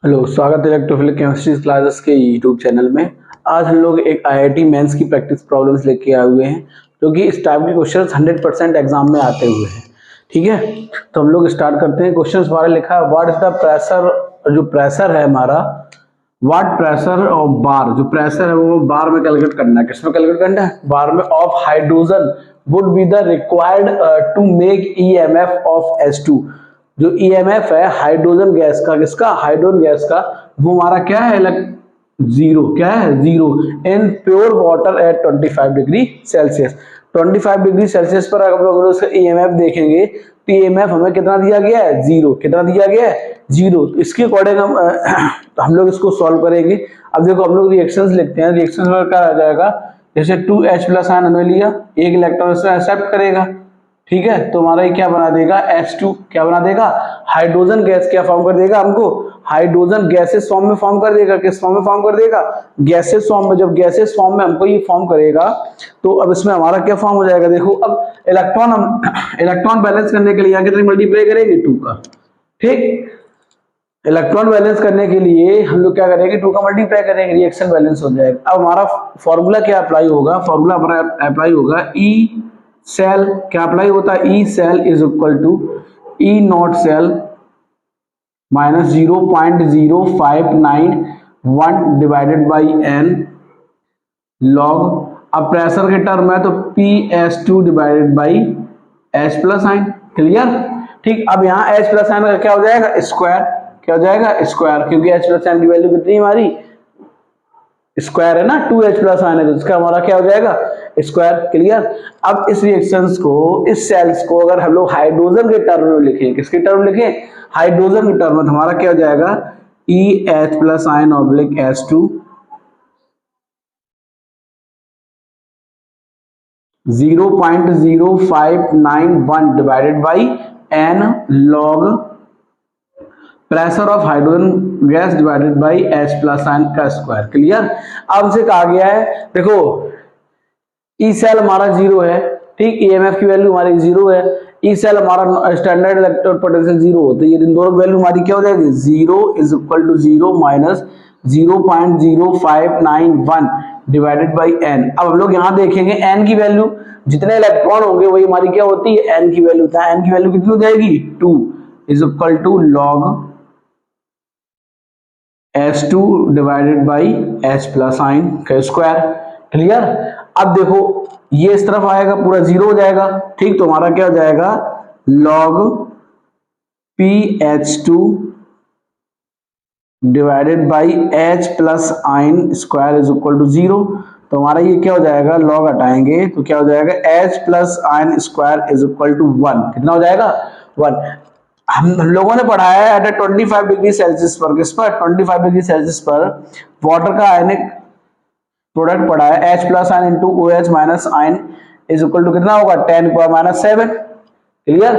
Hello, स्वागत है electrophilic chemistry classes के यूट्यूब चैनल में। आज हम लोग एक आईआईटी मेंस की प्रैक्टिस प्रॉब्लम्स लेके आए हुए हैं, जो कि इस टाइप के क्वेश्चंस 100% एग्जाम में आते हुए हैं। ठीक है, तो हम लोग स्टार्ट करते हैं। क्वेश्चंस हमारा लिखा है, व्हाट इज द प्रेशर, जो प्रेशर है हमारा, व्हाट प्रेशर ऑफ बार, जो प्रेशर है वो बार में कैलकुलेट करना है। किसमें कैलकुलेट करना है? बार में। Of hydrogen would be the required to make EMF of H2। जो ईएमएफ है हाइड्रोजन गैस का, किसका? हाइड्रोजन गैस का, वो हमारा क्या है? जीरो। क्या है? Zero in pure water at 25 degree Celsius. 25 degree Celsius पर अगर हम उसका ईएमएफ देखेंगे तो ईएमएफ हमें कितना दिया गया है? जीरो। कितना दिया गया है? जीरो। तो इसके अकॉर्डिंग हम लोग इसको सॉल्व करेंगे। अब देखो हम लोग रिएक्शंस लिखते हैं। रिएक्शंस में क्या आ जाएगा? जैसे 2H प्लस आयन हमने लिया, एक इलेक्ट्रॉन इसमें एक्सेप्ट करेगा। ठीक है, तो हमारा ये क्या बना देगा? H2 क्या बना देगा? हाइड्रोजन गैस क्या फॉर्म कर देगा? हमको हाइड्रोजन गैसेस फॉर्म में फॉर्म कर देगा। किस फॉर्म में फॉर्म कर देगा? गैसेस फॉर्म में। जब गैसेस फॉर्म में हमको ये फॉर्म करेगा तो अब इसमें हमारा क्या फॉर्म हो जाएगा? देखो अब इलेक्ट्रॉन, हम इलेक्ट्रॉन बैलेंस करने के लिए यहाँ कितनी मल्टीप्लाई करेंगे? 2 का। ठीक, इलेक्ट्रॉन बैलेंस करने के लिए हम लोग क्या करेंगे? 2 का मल्टीप्लाई करेंगे, रिएक्शन बैलेंस हो जाएगा। अब हमारा फॉर्मूला क्या अप्लाई होगा? फॉर्मूला हमारा अप्लाई होगा ई सेल। क्या अप्लाई होता है? E cell is equal to E naught cell minus 0.0591 divided by N log. अब प्रेशर के टर्म है तो PS2 divided by H plus ion. Clear? ठीक, अब यहाँ H प्लस आइन का क्या हो जाएगा? स्क्वायर। क्या हो जाएगा? स्क्वायर, क्योंकि H प्लस आइन की वैल्यू कितनी हमारी? स्क्वायर है ना, 2H प्लस आयन है, तो इसका हमारा क्या हो जाएगा? स्क्वायर। क्लियर? अब इस रिएक्शंस को, इस सेल्स को अगर हम लोग हाइड्रोजन के टर्म में लिखें, किसके टर्म में लिखें? हाइड्रोजन के टर्म में, तो हमारा क्या हो जाएगा? EH plus ion oblique H2 0.0591 divided by N log pressure of hydrogen gas divided by H plus ion का स्क्वायर। क्लियर? अब से कहा गया है, देखो ई सेल हमारा जीरो है। ठीक, ईएमएफ की वैल्यू हमारी जीरो है। ई सेल हमारा स्टैंडर्ड इलेक्ट्रोड पोटेंशियल जीरो होता है। ये इन दोनों वैल्यू हमारी क्या हो जाएगी? Zero is equal to zero minus 0.0591 divided by N. अब हम लोग यहाँ देखेंगे एन की वैल्यू, जितने इलेक्ट्रॉन होंगे वही हमारी क्या होती है? एन की वैल्यू। था एन की वैल्यू कितनी हो जाएगी? 2 is equal to log H2 divided by H plus ion का स्क्वायर। क्लियर? अब देखो ये इस तरफ आएगा, पूरा जीरो हो जाएगा। ठीक, तो हमारा क्या हो जाएगा? log PH2 divided by H plus ion square is equal to zero. तो हमारा ये क्या हो जाएगा? log हटाएंगे तो क्या हो जाएगा? H plus ion square is equal to 1। कितना हो जाएगा? 1। हम लोगों ने पढ़ाया है एट 25 डिग्री सेल्सियस पर, किस पर? 25 डिग्री सेल्सियस पर वाटर का आयनिक प्रोडक्ट पढ़ा है, H plus ion into OH minus ion is equal to कितना होगा? 10⁻⁷। Clear?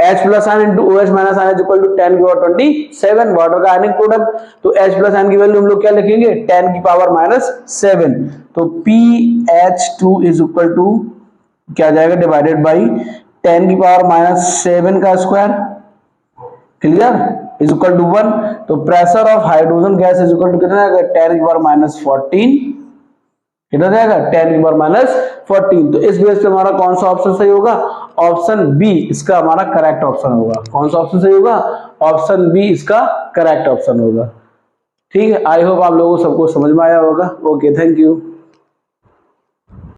H plus ion into OH minus ion is equal to 10⁻27 water का आयनिक प्रोडक्ट। तो H प्लस आयन की value हम लोग क्या लिखेंगे? 10⁻⁷। तो PH2 इज इक्वल टू क्या जाएगा? डिवाइडेड बाई 10⁻⁷ का square. Clear? Is equal to 1। तो pressure of hydrogen gas is equal to कितना आएगा? 10⁻⁴। कितना जाएगा? 10⁻⁴। तो इस बेस पे हमारा कौन सा ऑप्शन सही होगा? ऑप्शन बी इसका हमारा करेक्ट ऑप्शन होगा। कौन सा ऑप्शन सही होगा? ऑप्शन बी इसका करेक्ट ऑप्शन होगा। ठीक है, आई होप आप लोगों को सबको समझ में आया होगा। Okay, thank you.